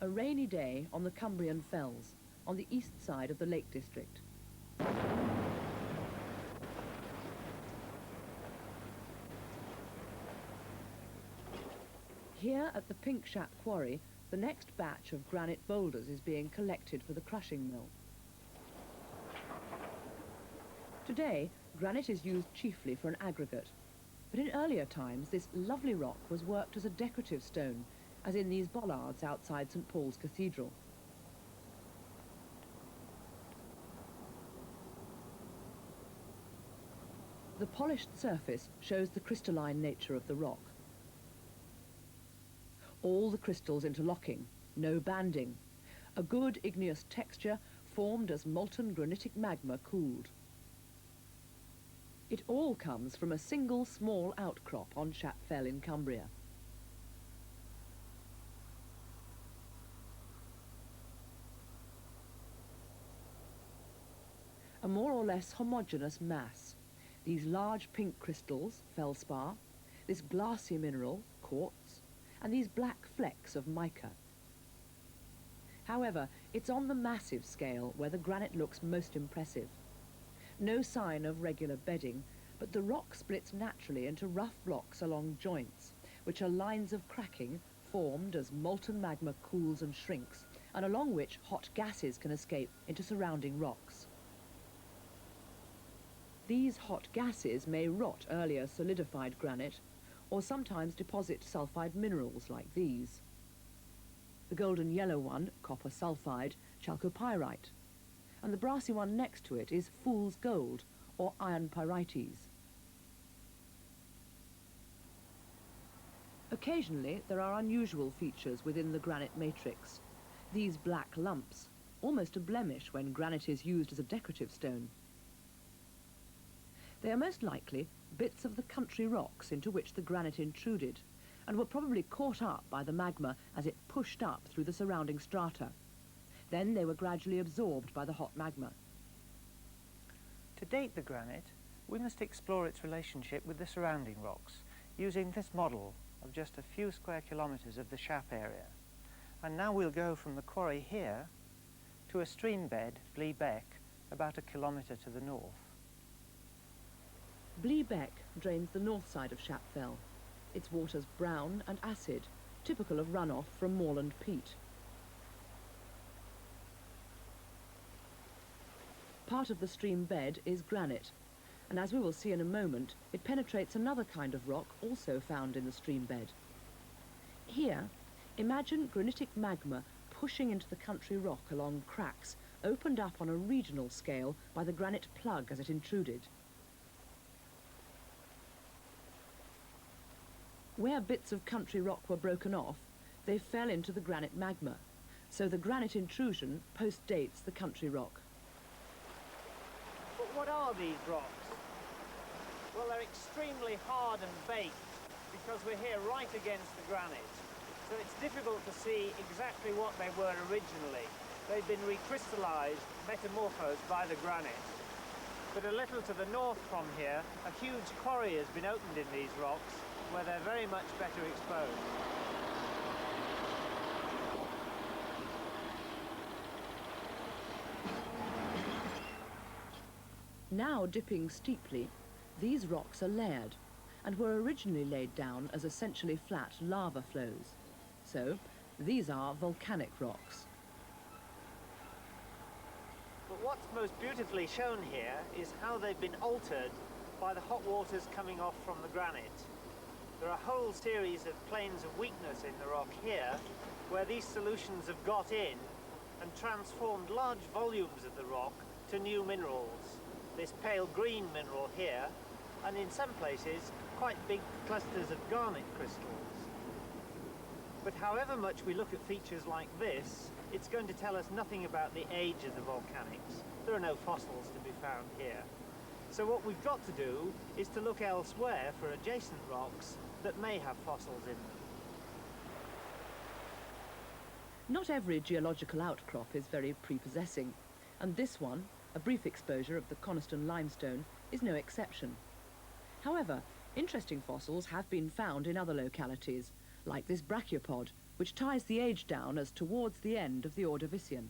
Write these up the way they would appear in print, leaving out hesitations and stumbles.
A rainy day on the Cumbrian Fells, on the east side of the Lake District. Here at the Pink Shap Quarry, the next batch of granite boulders is being collected for the crushing mill. Today, granite is used chiefly for an aggregate, but in earlier times this lovely rock was worked as a decorative stone, as in these bollards outside St. Paul's Cathedral. The polished surface shows the crystalline nature of the rock. All the crystals interlocking, no banding. A good igneous texture formed as molten granitic magma cooled. It all comes from a single small outcrop on Shap Fell in Cumbria. A more or less homogeneous mass. These large pink crystals, feldspar, this glassy mineral, quartz, and these black flecks of mica. However, it's on the massive scale where the granite looks most impressive. No sign of regular bedding, but the rock splits naturally into rough blocks along joints, which are lines of cracking formed as molten magma cools and shrinks, and along which hot gases can escape into surrounding rocks. These hot gases may rot earlier solidified granite, or sometimes deposit sulfide minerals like these. The golden yellow one, copper sulfide, chalcopyrite, and the brassy one next to it is fool's gold, or iron pyrites. Occasionally there are unusual features within the granite matrix. These black lumps, almost a blemish when granite is used as a decorative stone. They are most likely bits of the country rocks into which the granite intruded, and were probably caught up by the magma as it pushed up through the surrounding strata. Then they were gradually absorbed by the hot magma. To date the granite, we must explore its relationship with the surrounding rocks, using this model of just a few square kilometres of the Shap area. And now we'll go from the quarry here to a stream bed, Blee Beck, about a kilometre to the north. Blee Beck drains the north side of Shap Fell. Its water's brown and acid, typical of runoff from moorland peat. Part of the stream bed is granite, and as we will see in a moment, it penetrates another kind of rock also found in the stream bed. Here, imagine granitic magma pushing into the country rock along cracks opened up on a regional scale by the granite plug as it intruded. Where bits of country rock were broken off, they fell into the granite magma, so the granite intrusion post-dates the country rock. But what are these rocks? Well, they're extremely hard and baked because we're here right against the granite. So it's difficult to see exactly what they were originally. They've been recrystallized, metamorphosed by the granite. But a little to the north from here, a huge quarry has been opened in these rocks, where they're very much better exposed. Now dipping steeply, these rocks are layered and were originally laid down as essentially flat lava flows. So these are volcanic rocks. But what's most beautifully shown here is how they've been altered by the hot waters coming off from the granite. There are a whole series of planes of weakness in the rock here, where these solutions have got in and transformed large volumes of the rock to new minerals. This pale green mineral here, and in some places, quite big clusters of garnet crystals. But however much we look at features like this, it's going to tell us nothing about the age of the volcanics. There are no fossils to be found here. So what we've got to do is to look elsewhere for adjacent rocks that may have fossils in them. Not every geological outcrop is very prepossessing, and this one, a brief exposure of the Coniston limestone, is no exception. However, interesting fossils have been found in other localities, like this brachiopod, which ties the age down as towards the end of the Ordovician.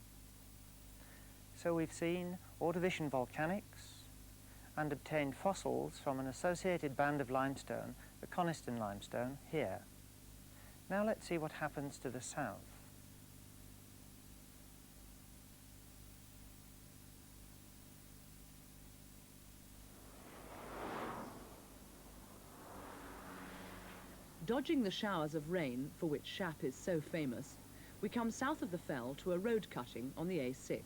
So we've seen Ordovician volcanics and obtained fossils from an associated band of limestone, the Coniston limestone, here. Now let's see what happens to the south. Dodging the showers of rain, for which Shap is so famous, we come south of the fell to a road cutting on the A6.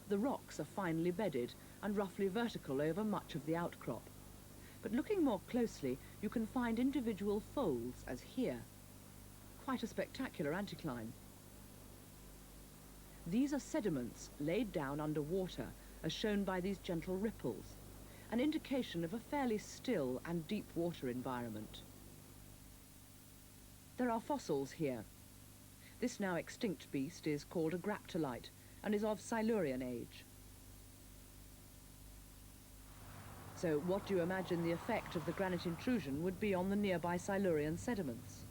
The rocks are finely bedded and roughly vertical over much of the outcrop. But looking more closely, you can find individual folds, as here. Quite a spectacular anticline. These are sediments laid down under water, as shown by these gentle ripples, an indication of a fairly still and deep water environment. There are fossils here. This now extinct beast is called a graptolite and is of Silurian age. So what do you imagine the effect of the granite intrusion would be on the nearby Silurian sediments?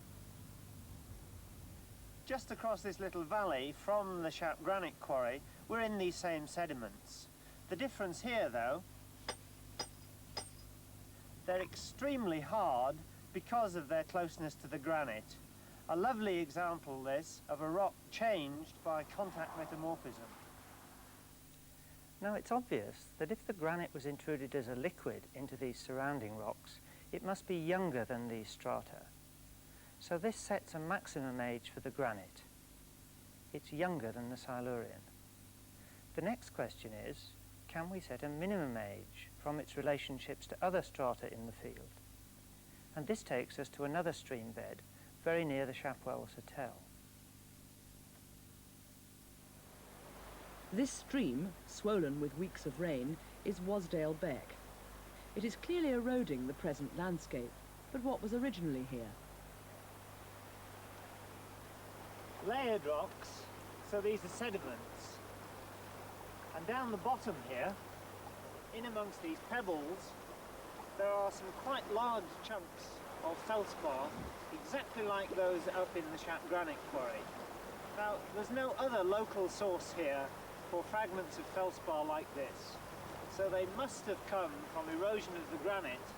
Just across this little valley from the Shap granite quarry, we're in these same sediments. The difference here, though, they're extremely hard because of their closeness to the granite. A lovely example, this, of a rock changed by contact metamorphism. Now it's obvious that if the granite was intruded as a liquid into these surrounding rocks, it must be younger than these strata. So this sets a maximum age for the granite. It's younger than the Silurian. The next question is, can we set a minimum age from its relationships to other strata in the field? And this takes us to another stream bed very near the Shapwell's Hotel. This stream, swollen with weeks of rain, is Wasdale Beck. It is clearly eroding the present landscape, but what was originally here? Layered rocks, so these are sediments. And down the bottom here, in amongst these pebbles, there are some quite large chunks of feldspar, exactly like those up in the Shap granite quarry. Now, there's no other local source here for fragments of feldspar like this. So they must have come from erosion of the granite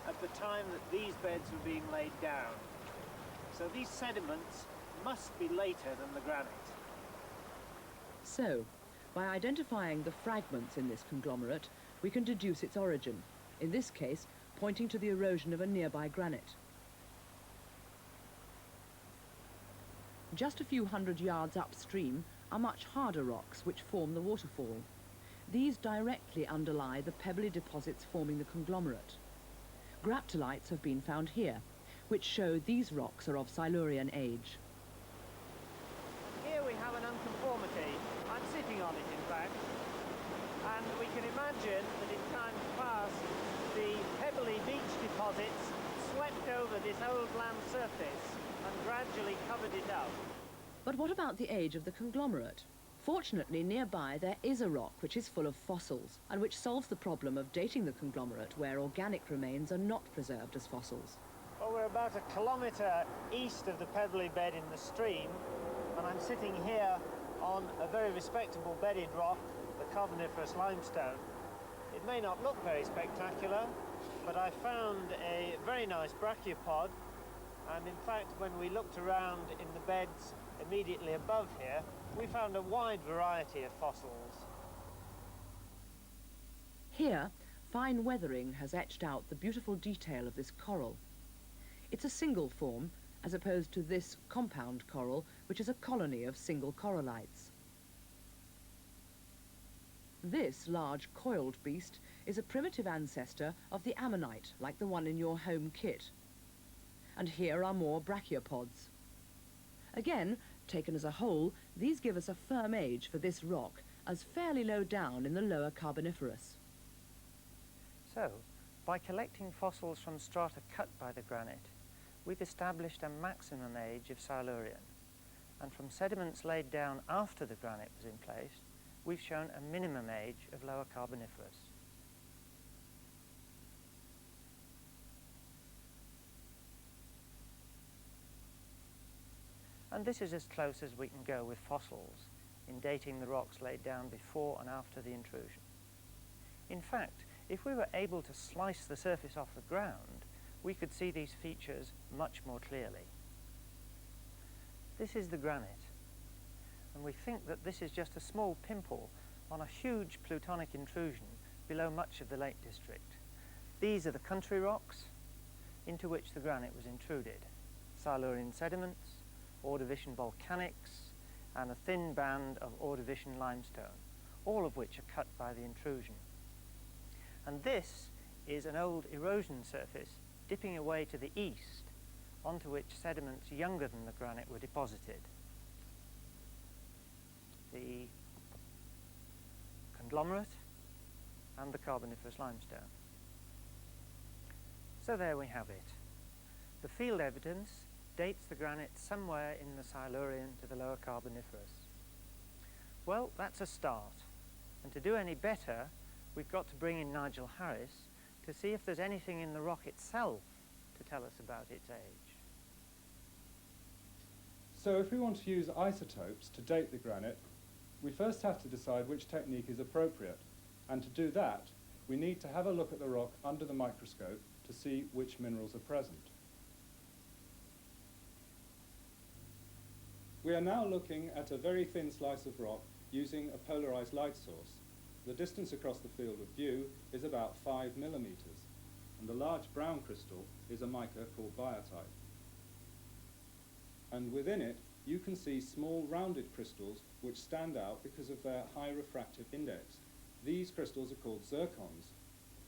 at the time that these beds were being laid down. So these sediments must be later than the granite. So, by identifying the fragments in this conglomerate, we can deduce its origin, in this case, pointing to the erosion of a nearby granite. Just a few hundred yards upstream are much harder rocks which form the waterfall. These directly underlie the pebbly deposits forming the conglomerate. Graptolites have been found here, which show these rocks are of Silurian age. Here we have an unconformity. I'm sitting on it, in fact. And we can imagine that in times past, the pebbly beach deposits swept over this old land surface and gradually covered it up. But what about the age of the conglomerate? Fortunately, nearby there is a rock which is full of fossils and which solves the problem of dating the conglomerate where organic remains are not preserved as fossils. Well, we're about a kilometre east of the pebbly bed in the stream, and I'm sitting here on a very respectable bedded rock, the Carboniferous limestone. It may not look very spectacular, but I found a very nice brachiopod, and in fact when we looked around in the beds immediately above here, we found a wide variety of fossils. Here, fine weathering has etched out the beautiful detail of this coral. It's a single form, as opposed to this compound coral, which is a colony of single corallites. This large coiled beast is a primitive ancestor of the ammonite, like the one in your home kit. And here are more brachiopods. Again, taken as a whole, these give us a firm age for this rock, as fairly low down in the lower Carboniferous. So, by collecting fossils from strata cut by the granite, we've established a maximum age of Silurian, and from sediments laid down after the granite was in place, we've shown a minimum age of lower Carboniferous. And this is as close as we can go with fossils in dating the rocks laid down before and after the intrusion. In fact, if we were able to slice the surface off the ground, we could see these features much more clearly. This is the granite, and we think that this is just a small pimple on a huge plutonic intrusion below much of the Lake District. These are the country rocks into which the granite was intruded. Silurian sediments, Ordovician volcanics, and a thin band of Ordovician limestone, all of which are cut by the intrusion. And this is an old erosion surface dipping away to the east, onto which sediments younger than the granite were deposited. The conglomerate and the Carboniferous limestone. So there we have it. The field evidence dates the granite somewhere in the Silurian to the Lower Carboniferous. Well, that's a start. And to do any better, we've got to bring in Nigel Harris to see if there's anything in the rock itself to tell us about its age. So if we want to use isotopes to date the granite, we first have to decide which technique is appropriate. And to do that, we need to have a look at the rock under the microscope to see which minerals are present. We are now looking at a very thin slice of rock using a polarized light source. The distance across the field of view is about 5 millimeters, and the large brown crystal is a mica called biotite. And within it, you can see small rounded crystals which stand out because of their high refractive index. These crystals are called zircons.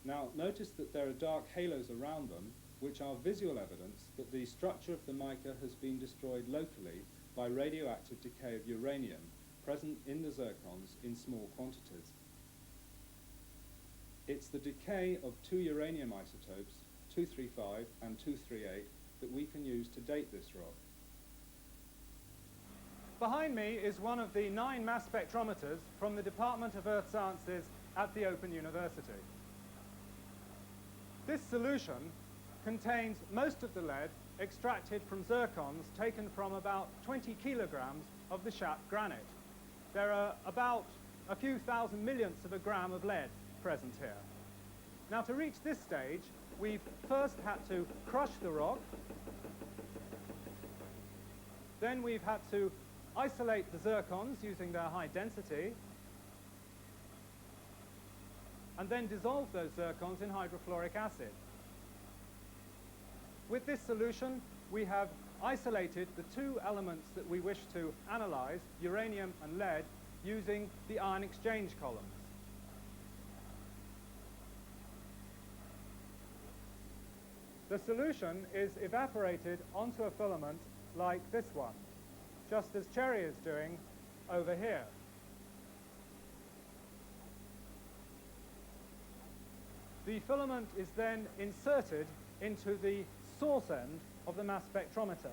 Now, notice that there are dark halos around them, which are visual evidence that the structure of the mica has been destroyed locally by radioactive decay of uranium present in the zircons in small quantities. It's the decay of two uranium isotopes, 235 and 238, that we can use to date this rock. Behind me is one of the 9 mass spectrometers from the Department of Earth Sciences at the Open University. This solution contains most of the lead extracted from zircons taken from about 20 kilograms of the Shap granite. There are about a few thousand millionths of a gram of lead present here. Now, to reach this stage, we've first had to crush the rock, then we've had to isolate the zircons using their high density, and then dissolve those zircons in hydrofluoric acid. With this solution, we have isolated the two elements that we wish to analyze, uranium and lead, using the ion exchange columns. The solution is evaporated onto a filament like this one, just as Cherry is doing over here. The filament is then inserted into the source end of the mass spectrometer,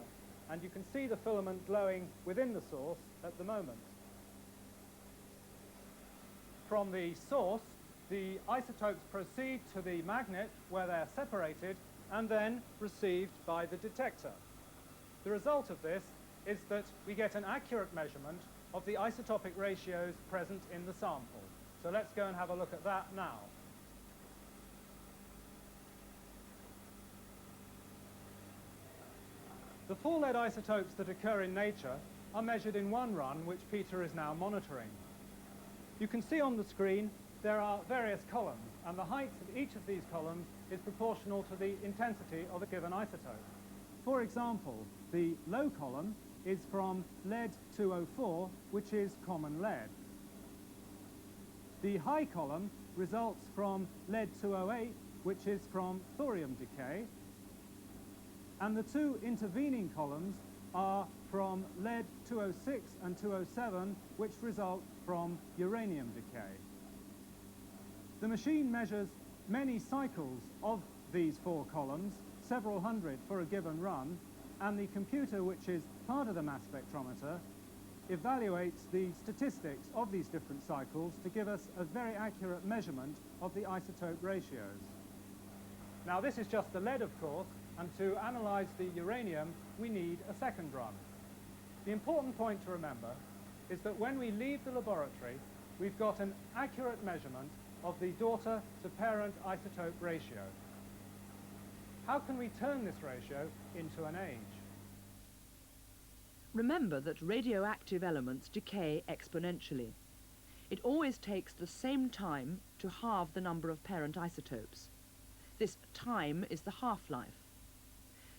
and you can see the filament glowing within the source at the moment. From the source, the isotopes proceed to the magnet where they are separated and then received by the detector. The result of this is that we get an accurate measurement of the isotopic ratios present in the sample. So let's go and have a look at that now. The 4 lead isotopes that occur in nature are measured in one run, which Peter is now monitoring. You can see on the screen there are various columns, and the height of each of these columns is proportional to the intensity of a given isotope. For example, the low column is from lead 204, which is common lead. The high column results from lead 208, which is from thorium decay. And the two intervening columns are from lead 206 and 207, which result from uranium decay. The machine measures many cycles of these 4 columns, several hundred for a given run, and the computer, which is part of the mass spectrometer, evaluates the statistics of these different cycles to give us a very accurate measurement of the isotope ratios. Now, this is just the lead, of course, and to analyze the uranium, we need a second run. The important point to remember is that when we leave the laboratory, we've got an accurate measurement of the daughter to parent isotope ratio. How can we turn this ratio into an age? Remember that radioactive elements decay exponentially. It always takes the same time to halve the number of parent isotopes. This time is the half-life.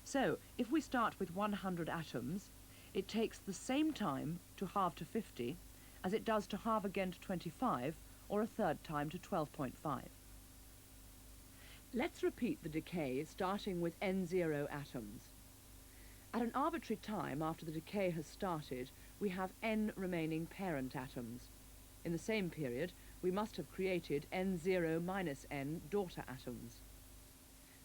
So, if we start with 100 atoms, it takes the same time to halve to 50 as it does to halve again to 25, or a third time to 12.5. Let's repeat the decay starting with N0 atoms. At an arbitrary time after the decay has started, we have N remaining parent atoms. In the same period, we must have created N0 minus N daughter atoms.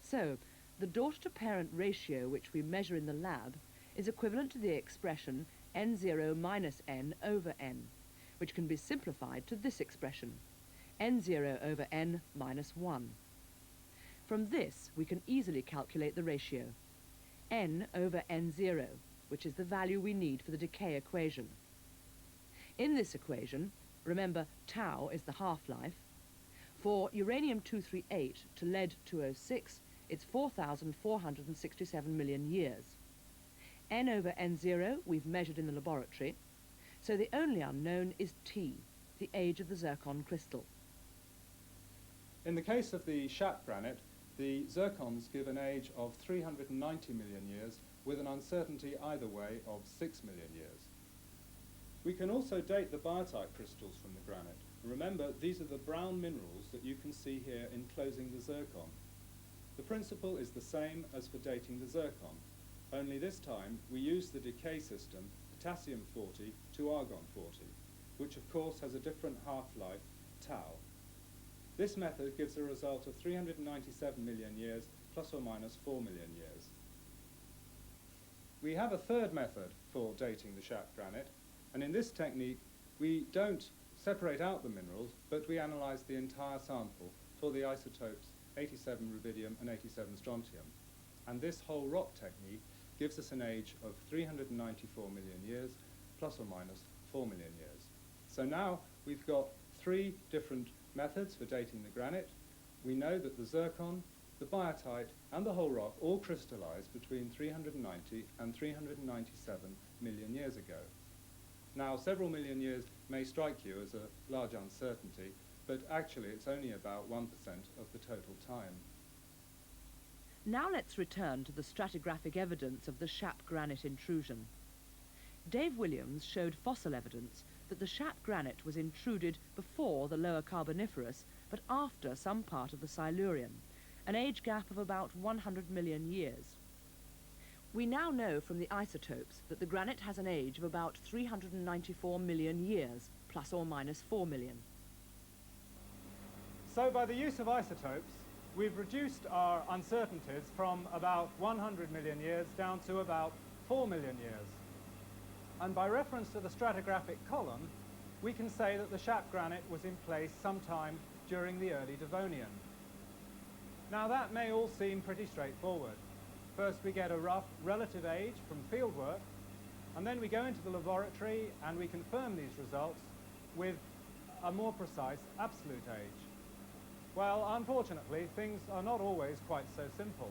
So, the daughter-to-parent ratio which we measure in the lab is equivalent to the expression N0 minus N over N, which can be simplified to this expression, N0 over N minus 1. From this, we can easily calculate the ratio, N over N0, which is the value we need for the decay equation. In this equation, remember tau is the half-life. For uranium-238 to lead-206, it's 4,467 million years. N over N0 we've measured in the laboratory, so the only unknown is T, the age of the zircon crystal. In the case of the Shap granite, the zircons give an age of 390 million years with an uncertainty either way of 6 million years. We can also date the biotite crystals from the granite. Remember, these are the brown minerals that you can see here enclosing the zircon. The principle is the same as for dating the zircon, only this time we use the decay system potassium-40 to argon-40, which of course has a different half-life, tau. This method gives a result of 397 million years plus or minus 4 million years. We have a third method for dating the Shap granite, and in this technique we don't separate out the minerals, but we analyze the entire sample for the isotopes 87 rubidium and 87 strontium. And this whole rock technique gives us an age of 394 million years plus or minus 4 million years. So now we've got three different methods for dating the granite. We know that the zircon, the biotite and the whole rock all crystallized between 390 and 397 million years ago. Now, several million years may strike you as a large uncertainty, but actually it's only about 1% of the total time. Now let's return to the stratigraphic evidence of the Shap granite intrusion. Dave Williams showed fossil evidence that the Shap granite was intruded before the Lower Carboniferous, but after some part of the Silurian, an age gap of about 100 million years. We now know from the isotopes that the granite has an age of about 394 million years, plus or minus 4 million. So by the use of isotopes, we've reduced our uncertainties from about 100 million years down to about 4 million years. And by reference to the stratigraphic column, we can say that the Shap granite was in place sometime during the early Devonian. Now that may all seem pretty straightforward. First we get a rough relative age from fieldwork, and then we go into the laboratory and we confirm these results with a more precise absolute age. Well, unfortunately, things are not always quite so simple.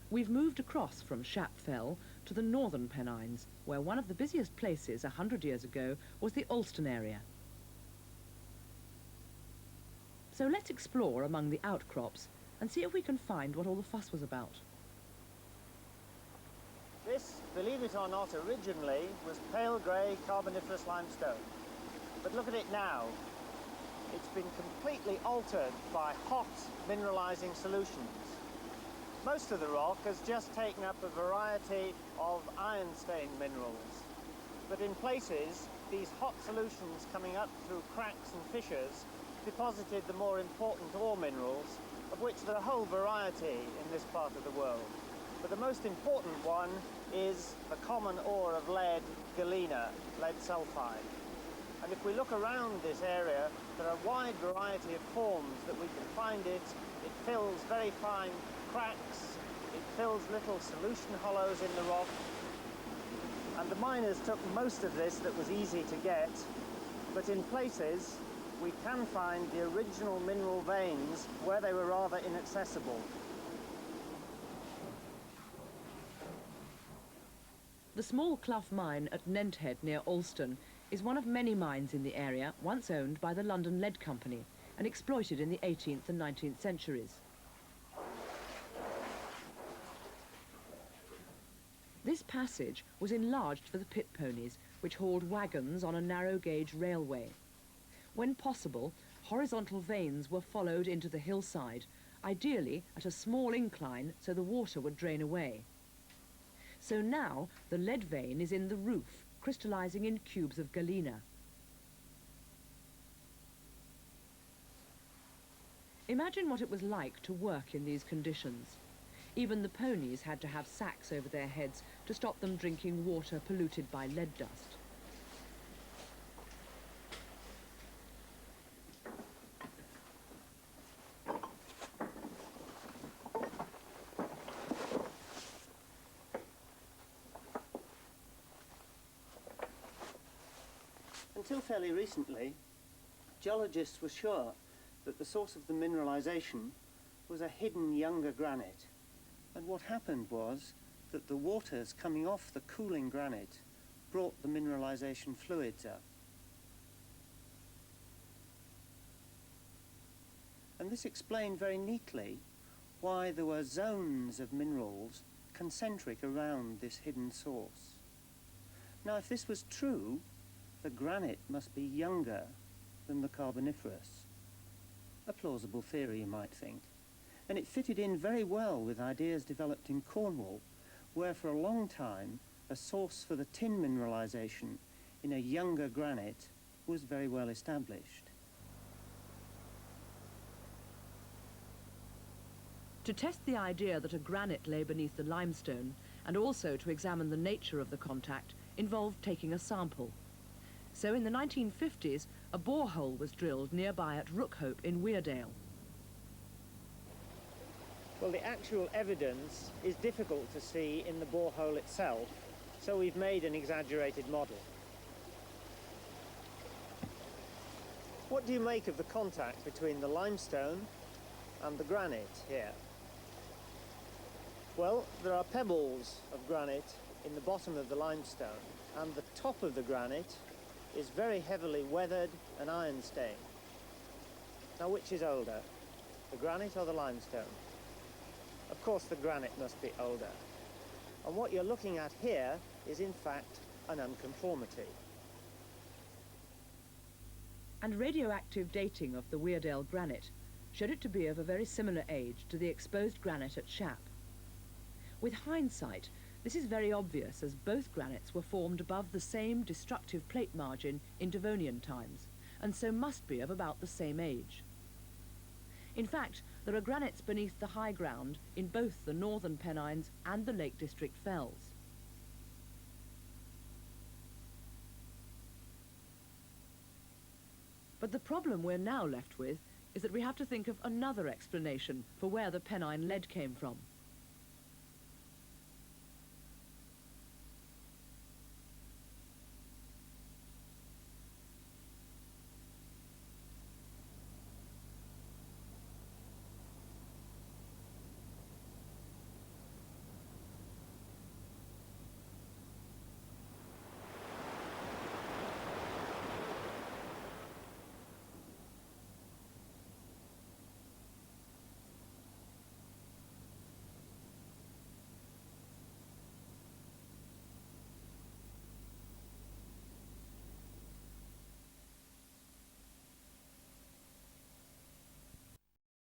We've moved across from Shap Fell to the northern Pennines, where one of the busiest places 100 years ago was the Alston area. So let's explore among the outcrops and see if we can find what all the fuss was about. This, believe it or not, originally was pale grey Carboniferous limestone. But look at it now. It's been completely altered by hot mineralizing solutions. Most of the rock has just taken up a variety of iron-stained minerals. But in places, these hot solutions coming up through cracks and fissures deposited the more important ore minerals, of which there are a whole variety in this part of the world. But the most important one is the common ore of lead, galena, lead sulfide. And if we look around this area, there are a wide variety of forms that we can find it. It fills very fine cracks It fills little solution hollows in the rock, and the miners took most of this that was easy to get, but in places we can find the original mineral veins where they were rather inaccessible. The small Clough mine at Nenthead near Alston is one of many mines in the area once owned by the London Lead Company and exploited in the 18th and 19th centuries. This passage was enlarged for the pit ponies, which hauled wagons on a narrow gauge railway. When possible, horizontal veins were followed into the hillside, ideally at a small incline so the water would drain away. So now the lead vein is in the roof, crystallizing in cubes of galena. Imagine what it was like to work in these conditions. Even the ponies had to have sacks over their heads to stop them drinking water polluted by lead dust. Until fairly recently, geologists were sure that the source of the mineralization was a hidden younger granite. And what happened was that the waters coming off the cooling granite brought the mineralization fluids up. And this explained very neatly why there were zones of minerals concentric around this hidden source. Now, if this was true, the granite must be younger than the Carboniferous. A plausible theory, you might think. And it fitted in very well with ideas developed in Cornwall, where for a long time a source for the tin mineralization in a younger granite was very well established. To test the idea that a granite lay beneath the limestone, and also to examine the nature of the contact, involved taking a sample. So in the 1950s, a borehole was drilled nearby at Rookhope in Weardale. Well, the actual evidence is difficult to see in the borehole itself, so we've made an exaggerated model. What do you make of the contact between the limestone and the granite here? Well, there are pebbles of granite in the bottom of the limestone, and the top of the granite is very heavily weathered and iron stained. Now, which is older, the granite or the limestone? Of course, the granite must be older. And what you're looking at here is, in fact, an unconformity. And radioactive dating of the Weardale granite showed it to be of a very similar age to the exposed granite at Shap. With hindsight, this is very obvious, as both granites were formed above the same destructive plate margin in Devonian times, and so must be of about the same age. In fact, there are granites beneath the high ground in both the northern Pennines and the Lake District fells. But the problem we're now left with is that we have to think of another explanation for where the Pennine lead came from.